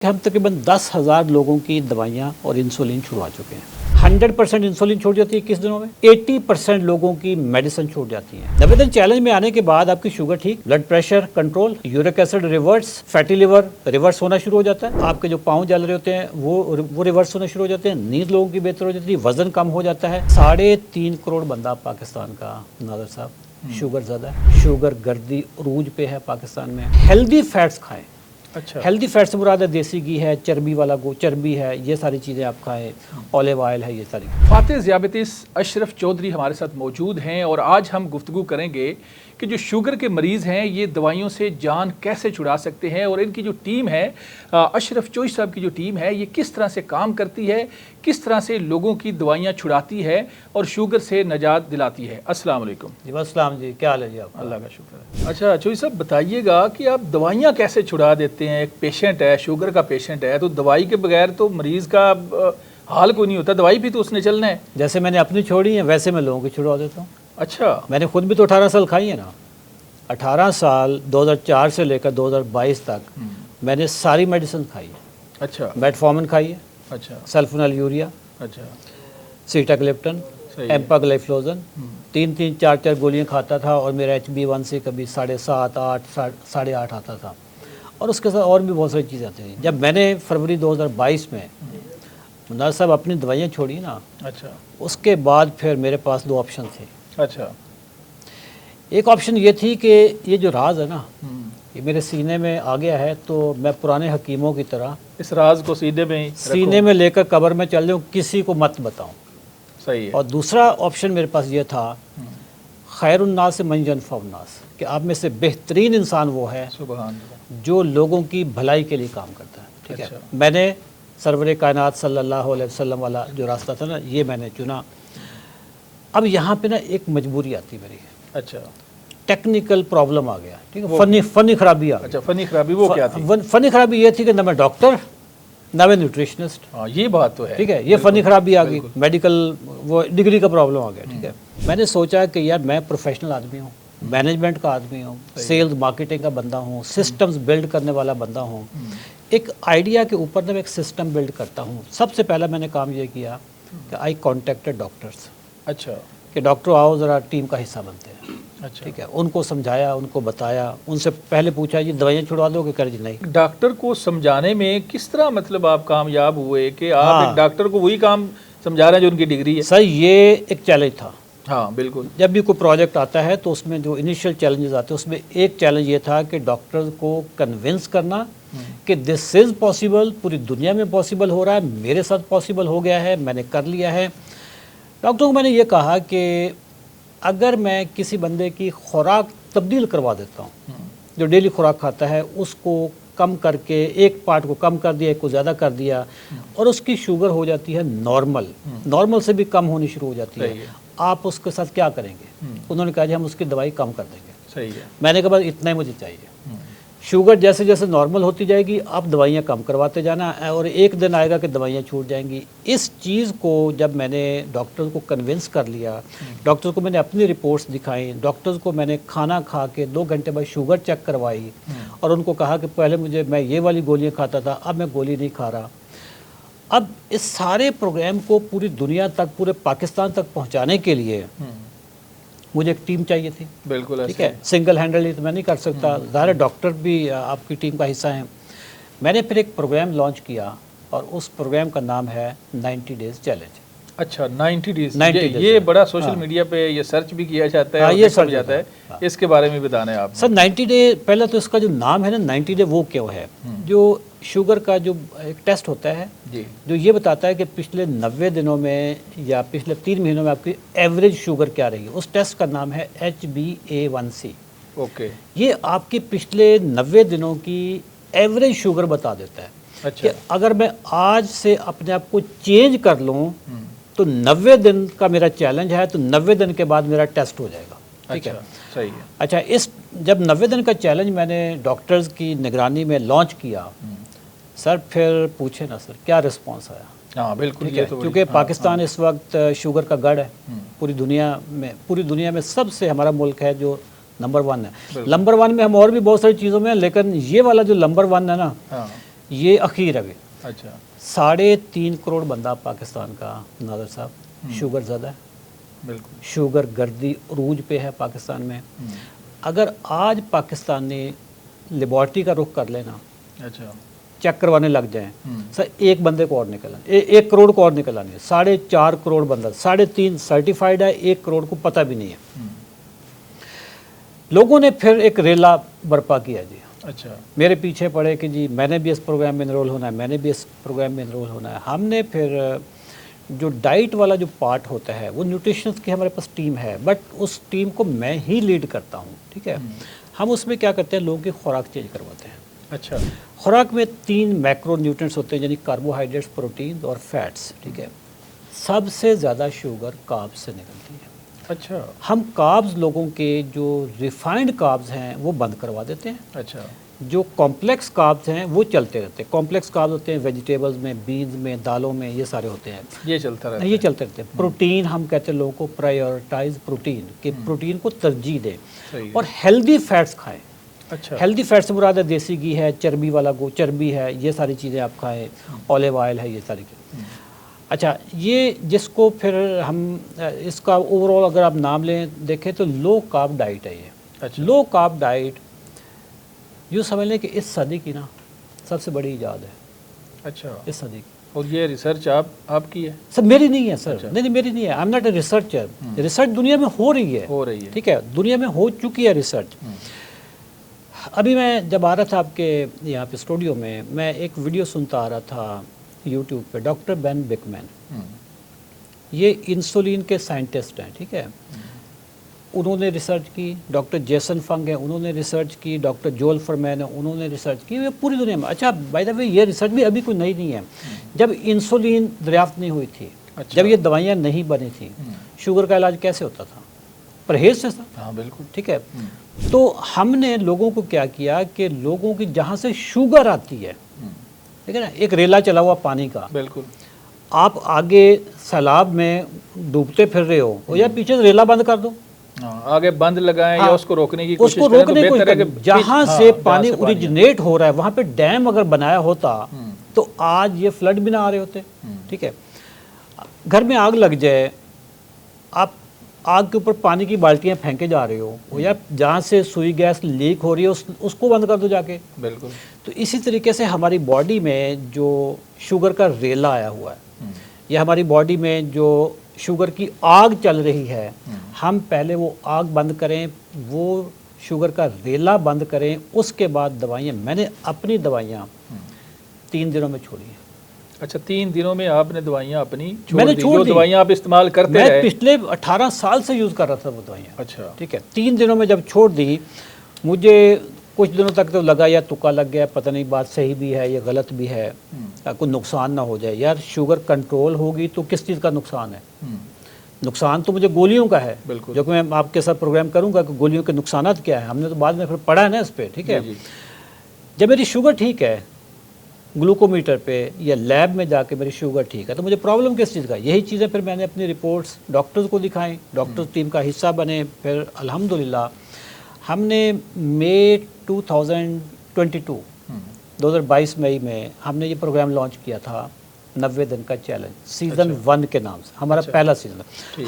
हम तकरीबन 10,000 लोगों की दवाइयाँ और इंसुलिन छुड़वा चुके हैं। 100% इंसुलिन छूट जाती है किस दिनों में? 80% लोगों की मेडिसिन छूट जाती है। 90 दिन चैलेंज में आने के बाद आपकी शुगर ठीक, blood pressure control, uric acid reverse, fatty liver reverse होना शुरू हो जाता है। आपके जो पाँव जल रहे होते हैं वो रिवर्स होना शुरू हो जाते हैं। नींद लोगों की बेहतर हो जाती है, वजन कम हो जाता है। 3.5 करोड़ बंदा पाकिस्तान का नादर साहब शुगर ज़्यादा है, शुगर गर्दी अरूज पे है पाकिस्तान में। हेल्दी फैट्स खाएं। अच्छा, हेल्दी फैट्स मुराद है देसी घी है, चर्बी वाला चर्बी है, ये सारी चीज़ें आप खाएं, ऑलिव ऑयल है, ये सारी। फातिह ज़ियाबतीस अशरफ चौधरी हमारे साथ मौजूद हैं और आज हम गुफ्तगू करेंगे कि जो शुगर के मरीज़ हैं ये दवाइयों से जान कैसे छुड़ा सकते हैं और इनकी जो टीम है अशरफ चौधरी साहब की जो टीम है ये किस तरह से काम करती है, किस तरह से लोगों की दवाइयाँ छुड़ाती है और शुगर से निजात दिलाती है। अस्सलाम वालेकुम। जी अस्सलाम जी, क्या हाल है जी आप? अल्लाह का शुक्र है। अच्छा चौधरी साहब बताइएगा कि आप दवाइयाँ कैसे छुड़ा देते हैं? एक पेशेंट है, शुगर का पेशेंट है, तो दवाई के बगैर तो मरीज़ का हाल कोई नहीं होता, दवाई भी तो उसने चलना है। जैसे मैंने अपनी छोड़ी है वैसे मैं लोगों की छुड़वा देता हूँ। अच्छा, मैंने खुद भी तो 18 साल खाई है ना। 18 साल 2004 से लेकर 2022 तक मैंने सारी मेडिसिन खाई है। अच्छा, मेटफॉर्मिन खाई है, अच्छा, सल्फोनल यूरिया, अच्छा, सीटाग्लिप्टन, सही है। एम्पाग्लाइफ्लोजन, 3-3, 4-4 गोलियां खाता था और मेरा HB1C कभी 7.5, 8, 8.5 आता था और उसके साथ और भी बहुत सारी चीज़ें आती थी। जब मैंने फरवरी 2022 में मुन्ना साहब अपनी दवाइयाँ छोड़ी ना, अच्छा, उसके बाद फिर मेरे पास 2 ऑप्शन थे। अच्छा, एक ऑप्शन ये थी कि ये जो राज है ना ये मेरे सीने में आ गया है, तो मैं पुराने हकीमों की तरह इस राज को सीने में ही सीने में लेकर कब्र में चल जाऊँ, किसी को मत बताऊँ। सही है। और दूसरा ऑप्शन मेरे पास ये था, खैरुन्नास से मन यनफ़उन्नास, कि आप में से बेहतरीन इंसान वो है सुभान अल्लाह। जो लोगों की भलाई के लिए काम करता है। ठीक अच्छा। है, मैंने सरवर कायनात सल्लल्लाहु अलैहि वसल्लम वाला जो रास्ता था ना ये मैंने चुना। अब यहाँ पे ना एक मजबूरी आती मेरी, अच्छा, टेक्निकल प्रॉब्लम आ गया। ठीक है, फ़नी खराबी आ गई। अच्छा, फनी खराबी वो क्या थी? फ़नी खराबी ये थी कि ना मैं डॉक्टर ना मैं न्यूट्रिशनिस्ट। हाँ, ये बात तो है। ठीक है, ये फ़नी खराबी आ गई, मेडिकल वो डिग्री का प्रॉब्लम आ गया। ठीक है, मैंने सोचा कि यार मैं प्रोफेशनल आदमी हूँ, मैनेजमेंट का आदमी हूँ, सेल्स मार्केटिंग का बंदा हूँ, सिस्टम्स बिल्ड करने वाला बंदा हूँ। एक आइडिया के ऊपर ना मैं एक सिस्टम बिल्ड करता हूँ। सबसे पहला मैंने काम ये किया कि आई कॉन्टेक्टेड डॉक्टर्स, अच्छा, कि डॉक्टर आओ ज़रा टीम का हिस्सा बनते हैं। अच्छा, ठीक है, उनको समझाया, उनको बताया, उनसे पहले पूछा जी दवाइयाँ छुड़वा दोगे? कर जी नहीं। डॉक्टर को समझाने में किस तरह मतलब आप कामयाब हुए कि आप हाँ। एक डॉक्टर को वही काम समझा रहे हैं जो उनकी डिग्री है? सर ये एक चैलेंज था। हाँ बिल्कुल। जब भी कोई प्रोजेक्ट आता है तो उसमें जो इनिशियल चैलेंजेस आते हैं उसमें एक चैलेंज ये था कि डॉक्टर को कन्विंस करना कि दिस इज़ पॉसिबल, पूरी दुनिया में पॉसिबल हो रहा है, मेरे साथ पॉसिबल हो गया है, मैंने कर लिया है। डॉक्टरों को मैंने ये कहा कि अगर मैं किसी बंदे की खुराक तब्दील करवा देता हूँ, जो डेली खुराक खाता है उसको कम करके एक पार्ट को कम कर दिया, एक को ज़्यादा कर दिया और उसकी शुगर हो जाती है नॉर्मल से भी कम होनी शुरू हो जाती है, आप उसके साथ क्या करेंगे? उन्होंने कहा जी हम उसकी दवाई कम कर देंगे। सही है। मैंने कहा बस इतना ही मुझे चाहिए। शुगर जैसे जैसे नॉर्मल होती जाएगी आप दवाइयाँ कम करवाते जाना और एक दिन आएगा कि दवाइयाँ छूट जाएंगी। इस चीज़ को जब मैंने डॉक्टर को कन्विंस कर लिया, डॉक्टर को मैंने अपनी रिपोर्ट्स दिखाई, डॉक्टर्स को मैंने खाना खा के 2 घंटे बाद शुगर चेक करवाई और उनको कहा कि पहले मैं ये वाली गोलियाँ खाता था, अब मैं गोली नहीं खा रहा। अब इस सारे प्रोग्राम को पूरी दुनिया तक, पूरे पाकिस्तान तक पहुँचाने के लिए मुझे एक टीम चाहिए थी। बिल्कुल। ठीक है, सिंगल हैंडल तो मैं नहीं कर सकता, ज़ाहिर डॉक्टर भी आपकी टीम का हिस्सा हैं। मैंने फिर एक प्रोग्राम लॉन्च किया और उस प्रोग्राम का नाम है 90 डेज़ चैलेंज। अच्छा, 90 डेज। 90 days ये बड़ा सोशल मीडिया पे ये सर्च भी किया जाता है हाँ, और ये देखा भी सर्च जाता है। हाँ। इसके बारे में बताना है आप। सर 90 डे, पहला तो इसका जो नाम है ना 90 डे वो क्यों है? जो शुगर का जो एक टेस्ट होता है जी, जो ये बताता है कि पिछले 90 दिनों में या पिछले 3 महीनों में आपकी एवरेज शुगर क्या रही है, उस टेस्ट का नाम है HbA1c। ओके, ये आपकी पिछले 90 दिनों की एवरेज शुगर बता देता है। अच्छा, कि अगर मैं आज से अपने आप को चेंज कर लूँ तो 90 दिन का मेरा चैलेंज है, तो 90 दिन के बाद मेरा टेस्ट हो जाएगा। ठीक है, सही है। अच्छा, जब 90 दिन का चैलेंज मैंने डॉक्टर्स की निगरानी में लॉन्च किया, सर फिर पूछे ना सर क्या रिस्पांस आया। हाँ बिल्कुल, ठीक ये है, तो क्योंकि पाकिस्तान इस वक्त शुगर का गढ़ है पूरी दुनिया में सबसे हमारा मुल्क है जो नंबर 1 है। नंबर 1 में हम और भी बहुत सारी चीज़ों में, लेकिन ये वाला जो नंबर 1 है ना, हाँ, یہ اخیر ہے ابھی. اچھا 3.5 کروڑ بندہ پاکستان کا ناظر صاحب شوگر زدہ ہے. بالکل. شوگر گردی عروج پہ ہے پاکستان میں. اگر آج پاکستان نے لیبارٹری کا رخ کر لینا, اچھا چیک کروانے لگ جائیں, سر ایک بندے کو اور نکل آنے, 1 کروڑ کو اور نکل آنے, 4.5 کروڑ بندہ, 3.5 سرٹیفائیڈ ہے, 1 کروڑ کو پتہ بھی نہیں ہے. لوگوں نے پھر ایک ریلا برپا کیا جی. اچھا میرے پیچھے پڑے کہ جی میں نے بھی اس پروگرام میں انرول ہونا ہے, میں نے بھی اس پروگرام میں انرول ہونا ہے. ہم نے پھر جو ڈائٹ والا جو پارٹ ہوتا ہے وہ نیوٹریشنس کی ہمارے پاس ٹیم ہے, بٹ اس ٹیم کو میں ہی لیڈ کرتا ہوں. ٹھیک ہے, ہم اس میں کیا کرتے ہیں, لوگوں کی خوراک چینج کرواتے ہیں. اچھا خوراک میں 3 میکرو نیوٹرینٹس ہوتے ہیں, یعنی کاربوہائیڈریٹس, پروٹین اور فیٹس. ٹھیک ہے, سب سے زیادہ شوگر کاربز سے نکلتی ہے. اچھا ہم کاربز لوگوں کے جو ریفائنڈ کاربز ہیں وہ بند کروا دیتے ہیں. اچھا جو کمپلیکس کاربز ہیں وہ چلتے رہتے ہیں. کمپلیکس کاربز ہوتے ہیں ویجیٹیبلز میں, بینز میں, دالوں میں, یہ سارے ہوتے ہیں, یہ چلتا رہتا ہے. یہ چلتے رہتے ہیں. پروٹین ہم کہتے ہیں لوگوں کو پرائیورٹائز پروٹین, کہ پروٹین کو ترجیح دیں, صحیح. اور ہیلدی فیٹس کھائیں. اچھا ہیلدی فیٹ سے مراد ہے دیسی گھی ہے, چربی والا چربی ہے, یہ ساری چیزیں آپ کھائیں, اولیو آئل ہے, یہ ساری چیزیں. اچھا, یہ جس کو پھر ہم اس کا اوور آل اگر آپ نام لیں دیکھیں تو لو کارب ڈائٹ ہے یہ. اچھا. لو کارب ڈائٹ یوں سمجھ لیں کہ اس صدی کی نا سب سے بڑی ایجاد ہے. اچھا اس صدی کی. اور یہ ریسرچ آپ کی ہے؟ سر میری نہیں ہے سر. نہیں میری نہیں ہے. I am not a researcher. Research دنیا میں ہو رہی ہے. ٹھیک ہے, دنیا میں ہو چکی ہے ریسرچ. ابھی میں جب آ رہا تھا آپ کے یہاں پہ اسٹوڈیو میں ایک ویڈیو سنتا آ رہا تھا یوٹیوب پہ, ڈاکٹر بین بکمین, یہ انسولین کے سائنٹسٹ ہیں. ٹھیک ہے, انہوں نے ریسرچ کی. ڈاکٹر جیسن فنگ ہیں, انہوں نے ریسرچ کی. ڈاکٹر جول فرمین ہیں, انہوں نے ریسرچ کی. یہ پوری دنیا میں. اچھا بائی دا وے یہ ریسرچ بھی ابھی کوئی نئی نہیں ہے. جب انسولین دریافت نہیں ہوئی تھی, جب یہ دوائیاں نہیں بنی تھیں, شوگر کا علاج کیسے ہوتا تھا؟ پرہیز سے تھا. ہاں بالکل. ٹھیک ہے, تو ہم نے لوگوں کو کیا کیا کہ لوگوں کی جہاں سے شوگر آتی ہے, ٹھیک ہے نا, ایک ریلا چلا ہوا پانی کا, بالکل, آپ آگے سیلاب میں ڈوبتے پھر رہے ہو یا پیچھے سے ریلا بند کر دو, آگے بند لگائیں یا اس کو روکنے کی اس کوشش کو کریں تو روکنے بہتر ہے کہ جہاں سے پانی اوریجنیٹ ہو رہا ہے وہاں پہ ڈیم اگر بنایا ہوتا تو آج یہ فلڈ بھی نہ آ رہے ہوتے. ٹھیک ہے, گھر میں آگ لگ جائے, آپ آگ کے اوپر پانی کی بالٹیاں پھینکے جا رہے ہو, یا جہاں سے سوئی گیس لیک ہو رہی ہے اس کو بند کر دو جا کے. بالکل. تو اسی طریقے سے ہماری باڈی میں جو شوگر کا ریلا آیا ہوا ہے, یا ہماری باڈی میں جو شوگر کی آگ چل رہی ہے, ہم پہلے وہ آگ بند کریں, وہ شوگر کا ریلا بند کریں, اس کے بعد دوائیاں. میں نے اپنی دوائیاں 3 دنوں میں چھوڑی ہیں. اچھا 3 دنوں میں آپ نے دوائیاں اپنی میں نے چھوڑ دی؟ دوائیاں آپ استعمال کرتے رہے؟ میں پچھلے 18 سال سے یوز کر رہا تھا وہ دوائیاں. اچھا. ٹھیک ہے, 3 دنوں میں جب چھوڑ دی, مجھے کچھ دنوں تک تو لگا یا تکا لگ گیا, پتہ نہیں بات صحیح بھی ہے یا غلط بھی ہے, کوئی نقصان نہ ہو جائے. یار شوگر کنٹرول ہوگی تو کس چیز کا نقصان ہے؟ نقصان تو مجھے گولیوں کا ہے, جو کہ میں آپ کے ساتھ پروگرام کروں گا کہ گولیوں کے نقصانات کیا ہیں. ہم نے تو بعد میں پھر پڑھا ہے نا اس پہ. ٹھیک ہے, جب میری شوگر ٹھیک ہے گلوکومیٹر پہ یا لیب میں جا کے میری شوگر ٹھیک ہے, تو مجھے پرابلم کس چیز کا؟ یہی چیزیں پھر میں نے اپنی رپورٹس ڈاکٹرز کو دکھائیں, ڈاکٹر ٹیم کا حصہ بنے. پھر الحمدللہ ہم نے مئی 2022 مئی میں ہم نے یہ پروگرام لانچ کیا تھا, 90 دن کا چیلنج, سیزن 1 کے نام سے. ہمارا پہلا سیزن,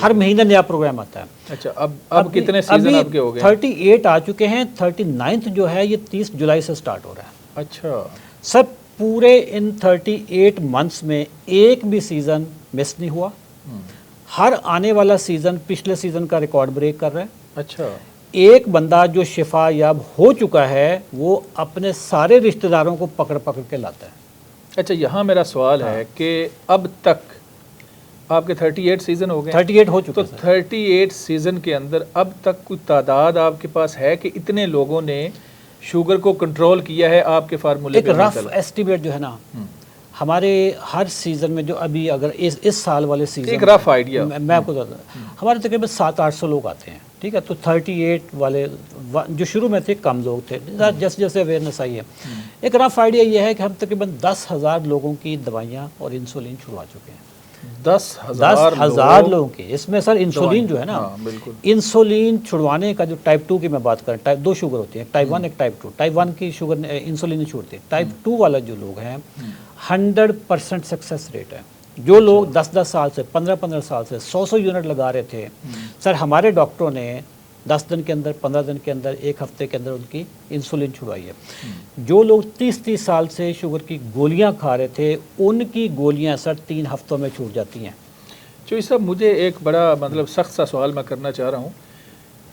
ہر مہینہ نیا پروگرام آتا ہے. اچھا, اب کتنے سیزن آپ کے ہو گئے؟ 38 آ چکے ہیں. 39 جو ہے یہ 30 جولائی سے سٹارٹ ہو رہا ہے. اچھا سر, پورے ان 38 منتھس میں ایک بھی سیزن مس نہیں ہوا. ہر آنے والا سیزن پچھلے سیزن کا ریکارڈ بریک کر رہا ہے. اچھا. ایک بندہ جو شفا یاب ہو چکا ہے وہ اپنے سارے رشتہ داروں کو پکڑ کے لاتا ہے. اچھا, یہاں میرا سوال ہے کہ اب تک آپ کے 38 سیزن ہو گئے؟ 38 ہو چکے. تو 38 سیزن کے اندر اب تک کوئی تعداد آپ کے پاس ہے کہ اتنے لوگوں نے شوگر کو کنٹرول کیا ہے آپ کے فارمولے ایک رف ایسٹیمیٹ جو ہے نا, ہمارے ہر سیزن میں جو ابھی اگر اس سال والے سیزن, ایک رف آئیڈیا میں آپ کو بتا دوں, ہمارے تقریباً 700-800 لوگ آتے ہیں. ٹھیک ہے, تو 38 والے جو شروع میں تھے کم لوگ تھے, جیسے جیسے اویئرنیس آئی ہے. ایک رف آئیڈیا یہ ہے کہ ہم تقریباً 10,000 لوگوں کی دوائیاں اور انسولین چھڑوا چکے ہیں. 10,000 लोगों की। इसमें सर इंसुलिन जो है ना, बिल्कुल इंसुलिन छुड़वाने का जो टाइप 2 की मैं बात करें, टाइप 2 शुगर होती है, टाइप 1 एक टाइप 2। टाइप 1 की शुगर इंसुलिन नहीं छूटती, टाइप 2 वाला जो लोग हैं 100% सक्सेस रेट है। जो लोग 10-10 साल से 15-15 साल से 100 यूनिट लगा रहे थे, सर हमारे डॉक्टरों ने 10 दिन के अंदर, 15 दिन के अंदर, एक हफ्ते के अंदर उनकी इंसुलिन छुड़वाई है। जो लोग 30-30 साल से शुगर की गोलियां खा रहे थे, उनकी गोलियां सर 3 हफ्तों में छूट जाती हैं। चौधरी साहब, मुझे एक बड़ा मतलब सख्त सा सवाल मैं करना चाह रहा हूँ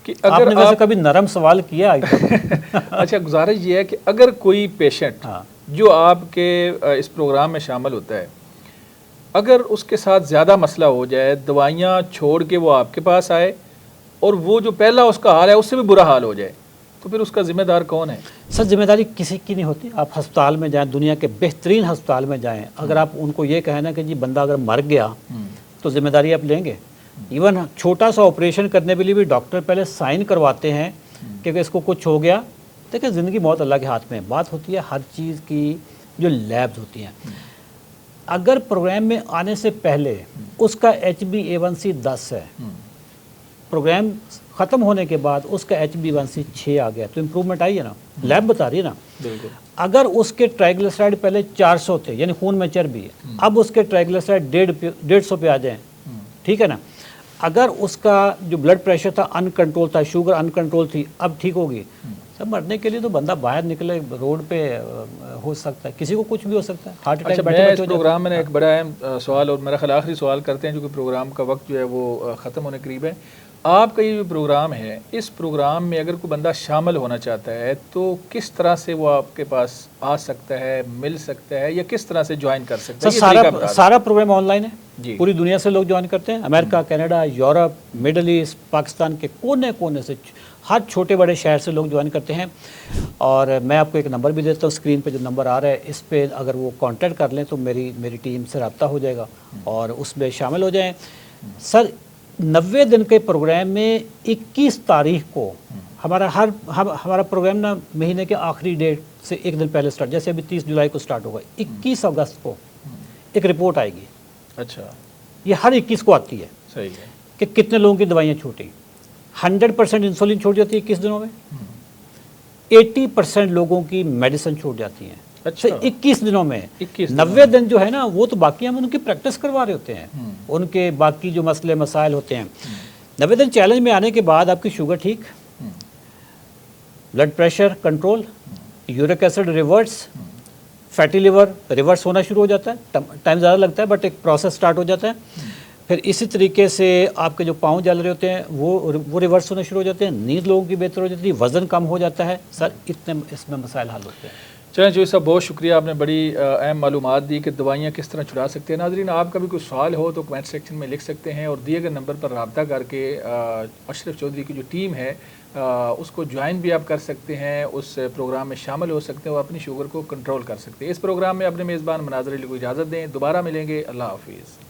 कि अगर आपने वैसे कभी नरम सवाल किया अच्छा, गुजारिश ये है कि अगर कोई पेशेंट जो आपके इस प्रोग्राम में शामिल होता है, अगर उसके साथ ज़्यादा मसला हो जाए, दवाइयाँ छोड़ के वो आपके पास आए और वो जो पहला उसका हाल है उससे भी बुरा हाल हो जाए, तो फिर उसका ज़िम्मेदार कौन है? सर जिम्मेदारी किसी की नहीं होती। आप अस्पताल में जाएं, दुनिया के बेहतरीन अस्पताल में जाएं, अगर आप उनको ये कहें ना कि जी बंदा अगर मर गया तो जिम्मेदारी आप लेंगे। इवन छोटा सा ऑपरेशन करने के लिए भी डॉक्टर पहले साइन करवाते हैं कि इसको कुछ हो गया। देखिए ज़िंदगी मौत अल्लाह के हाथ में। बात होती है हर चीज़ की जो लैब्स होती हैं, अगर प्रोग्राम में आने से पहले उसका HbA1c 10 है, प्रोग्राम ख़त्म होने के बाद उसका HbA1c 6 आ गया, तो इम्प्रूवमेंट आई है ना, लैब बता रही है ना। बिल्कुल। अगर उसके ट्राइग्लिसराइड पहले 400 थे, यानी खून में चर्बी है, अब उसके ट्राइग्लिसराइड 150 पे आ जाएं, ठीक है ना। अगर उसका जो ब्लड प्रेशर था अनकंट्रोल था, शुगर अनकंट्रोल थी, अब ठीक होगी। सब मरने के लिए तो बंदा बाहर निकले रोड पे हो सकता है, किसी को कुछ भी हो सकता है, हार्ट अटैक। अच्छा, मैं इस प्रोग्राम में एक बड़ा अहम सवाल और मेरा ख्याल आखिरी सवाल करते हैं, क्योंकि प्रोग्राम का वक्त जो है वो ख़त्म होने करीब है। आपका ये जो प्रोग्राम है, इस प्रोग्राम में अगर कोई बंदा शामिल होना चाहता है तो किस तरह से वो आपके पास आ सकता है, मिल सकता है, या किस तरह से ज्वाइन कर सकता है? सारा प्रोग्राम ऑनलाइन है जी। पूरी दुनिया से लोग ज्वाइन करते हैं, America, Canada, Europe, middle east, Pakistan के कोने कोने से, हर छोटे बड़े शहर से लोग ज्वाइन करते हैं। और मैं आपको एक नंबर भी देता हूँ, स्क्रीन पे जो नंबर आ रहा है, इस पे अगर वो कांटेक्ट कर लें तो मेरी टीम से रब्ता हो जाएगा और उसमें शामिल हो जाएं। सर 90 दिन के प्रोग्राम में 21 तारीख को हमारा प्रोग्राम ना महीने के आखिरी डेट से एक दिन पहले स्टार्ट, जैसे अभी 30 जुलाई को स्टार्ट होगा, 21 अगस्त को एक रिपोर्ट आएगी। अच्छा, ये हर 21 को आती है। सही है कि कितने लोगों की दवाइयाँ छूटी। 100% इंसुलिन छूट जाती है 21 दिनों में, 80% लोगों की मेडिसिन छूट जाती है। अच्छा, 21 दिनों में। 21 90 दिन जो है ना, वो तो बाकी हम उनकी प्रैक्टिस करवा रहे होते हैं, उनके बाकी जो मसले मसाइल होते हैं। 90 दिन चैलेंज में आने के बाद आपकी शुगर ठीक, blood pressure control, uric acid reverse, fatty liver reverse होना शुरू हो जाता है। टाइम ज़्यादा लगता है बट एक प्रोसेस स्टार्ट हो जाता है। फिर इसी तरीके से आपके जो पाँव जल रहे होते हैं वो रिवर्स होना शुरू हो जाते हैं, नींद लोगों की बेहतर हो जाती है, वज़न कम हो जाता है। सर इतने इसमें मसाइल हल होते हैं। चलें चौधरी साहब, बहुत शुक्रिया, आपने बड़ी अहम मालूमात दी कि दवाइयाँ किस तरह छुड़ा सकते हैं। नाज़रीन, आपका भी कोई सवाल हो तो कमेंट सेक्शन में लिख सकते हैं और दिए गए नंबर पर रब्ता करके अशरफ चौधरी की जो टीम है उसको ज्वाइन भी आप कर सकते हैं, उस प्रोग्राम में शामिल हो सकते हैं और अपनी शुगर को कंट्रोल कर सकते हैं। इस प्रोग्राम में अपने मेज़बान मनाज़र अली को इजाज़त दें, दोबारा मिलेंगे, अल्लाह हाफिज़।